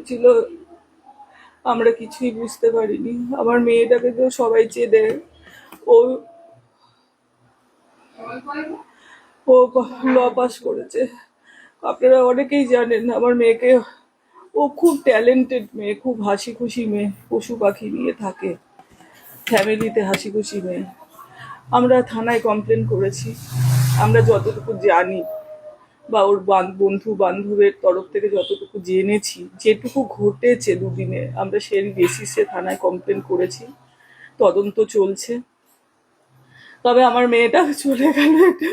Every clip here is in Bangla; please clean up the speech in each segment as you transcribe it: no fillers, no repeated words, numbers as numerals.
হয়েছিল আমরা কিছুই বুঝতে পারিনি। আমার মেয়েটাকে তো সবাই চেনে। ও ও ল পাস করেছে, আপনারা অনেকেই জানেন আমার মেয়েকে। ও খুব ট্যালেন্টেড মেয়ে, খুব হাসি খুশি মেয়ে, পশু পাখি নিয়ে থাকে, ফ্যামিলিতে হাসি খুশি মেয়ে। আমরা থানায় কমপ্লেন করেছি, আমরা যতটুকু জানি বা ওর বন্ধু বান্ধবের তরফ থেকে যতটুকু জেনেছি, যেটুকু ঘটেছে দুদিনে, আমরা সেই বেসিসে থানায় কমপ্লেন করেছি, তদন্ত চলছে। তবে আমার মেয়েটা চলে গেল, এটা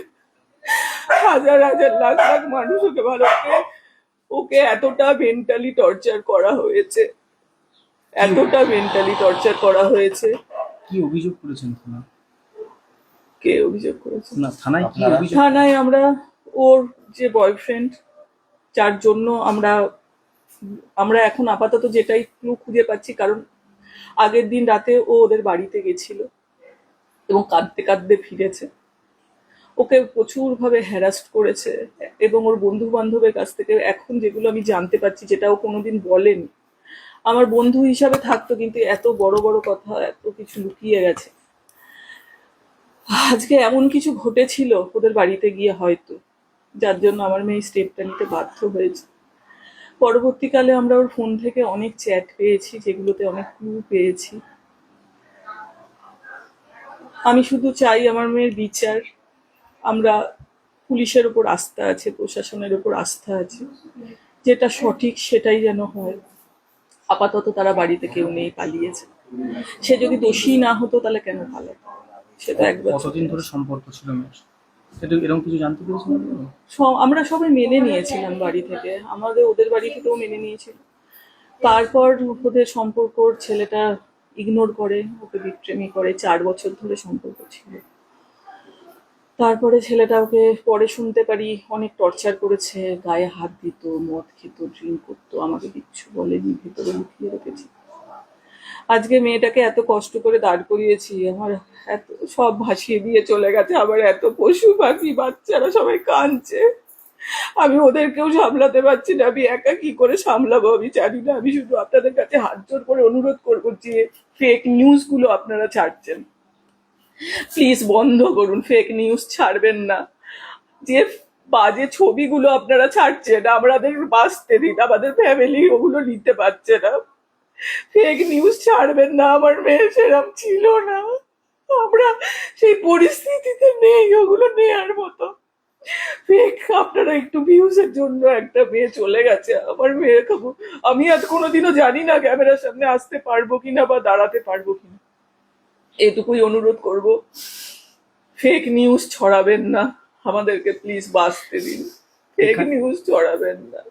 হাজার হাজার লাখ লাখ মানুষ ওকে ভালোকে, ওকে এতটা মেন্টালি টর্চার করা হয়েছে, এতটা মেন্টালি টর্চার করা হয়েছে। কি অভিযোগ করেছেন থানা? কে অভিযোগ করেছে? না, থানায় কি অভিযোগ? থানায় আমরা ওর যে বয়ফ্রেন্ড, যার জন্য আমরা এখন আপাতত যেটাই ক্লু খুঁজে পাচ্ছি, কারণ আগের দিন রাতে ও ওদের বাড়িতে গেছিল এবং কাঁদতে কাঁদতে ফিরেছে। ওকে প্রচুর ভাবে হ্যারাস্ট করেছে এবং ওর বন্ধু বান্ধবের কাছ থেকে এখন যেগুলো আমি জানতে পারছি, যেটা ও কোনোদিন বলেনি। আমার বন্ধু হিসাবে থাকতো, কিন্তু এত বড় বড় কথা, এত কিছু লুকিয়ে গেছে। আজকে এমন কিছু ঘটেছিল ওদের বাড়িতে গিয়ে হয়তো, যার জন্য আমার মেয়ে স্টেপটা নিতে বাধ্য হয়েছে। পরবর্তীকালে আমরা ওর ফোন থেকে অনেক চ্যাট পেয়েছি, যেগুলোতে অনেক ক্লু পেয়েছি। আমি শুধু চাই আমার মেয়ের বিচার। আমরা পুলিশের উপর আস্থা আছে, প্রশাসনের উপর আস্থা আছে, যেটা সঠিক সেটাই যেন হয়। আপাতত তারা বাড়িতে কেউ নেই, পালিয়েছে। সে যদি দোষী না হতো তাহলে কেন পালাতো? সেটা একবার কতদিন ধরে সম্পর্ক ছিল মেয়ের? এটা এরকম কিছু জানতে পেরেছিলেন? আমরা সবাই মেনে নিয়েছিলাম বাড়ি থেকে, আমাদের ওদের বাড়ি থেকেও মেনে নিয়েছিল। তারপর ওদের সম্পর্ক, ছেলেটা ইগনোর করে, ওকে বিট্রেমি করে। 4 বছর ধরে সম্পর্ক ছিল। তারপরে ছেলেটা ওকে পরে শুনতে পারি অনেক টর্চার করেছে, গায়ে হাত দিত, মদ খেত, ড্রিঙ্ক করতো, আমাকে কিচ্ছু বলেনি, ভেতরে লুকিয়ে রেখেছি। আজকে মেয়েটাকে এত কষ্ট করে দাঁড় করিয়েছি, আমার এত সব ভাসিয়ে দিয়ে চলে গেছে। আবার এত পশু পাখি বাচ্চারা সবাই কাঁদছে, আমি ওদেরকেও সামলাতে পারছি না। আমি একা কি করে সামলাবো আমি জানি না। আমি শুধু আপনাদের কাছে হাত জোর করে অনুরোধ করবো যে ফেক নিউজ গুলো আপনারা ছাড়ছেন, প্লিজ বন্ধ করুন। ফেক নিউজ ছাড়বেন না। যে বাজে ছবিগুলো আপনারা ছাড়ছেন, আমাদের বাঁচতে দিন, আমাদের ফ্যামিলি ওগুলো নিতে পারছে না। ফেক নিউজ ছাড়বেন না। আমার মেয়ে সেরকম ছিল না, আমরা সেই পরিস্থিতিতে নেই ওগুলো নেয়ার মতো। ফেক, আপনারা একটু ভিউজের জন্য একটা মেয়ে চলে গেছে। আমার মেয়ে আমি আজ কোনোদিনও জানি না ক্যামেরার সামনে আসতে পারবো কিনা বা দাঁড়াতে পারবো কিনা। এটুকুই অনুরোধ করব, ফেক নিউজ ছড়াবেন না, আমাদেরকে প্লিজ বাঁচতে দিন। ফেক নিউজ ছড়াবেন না।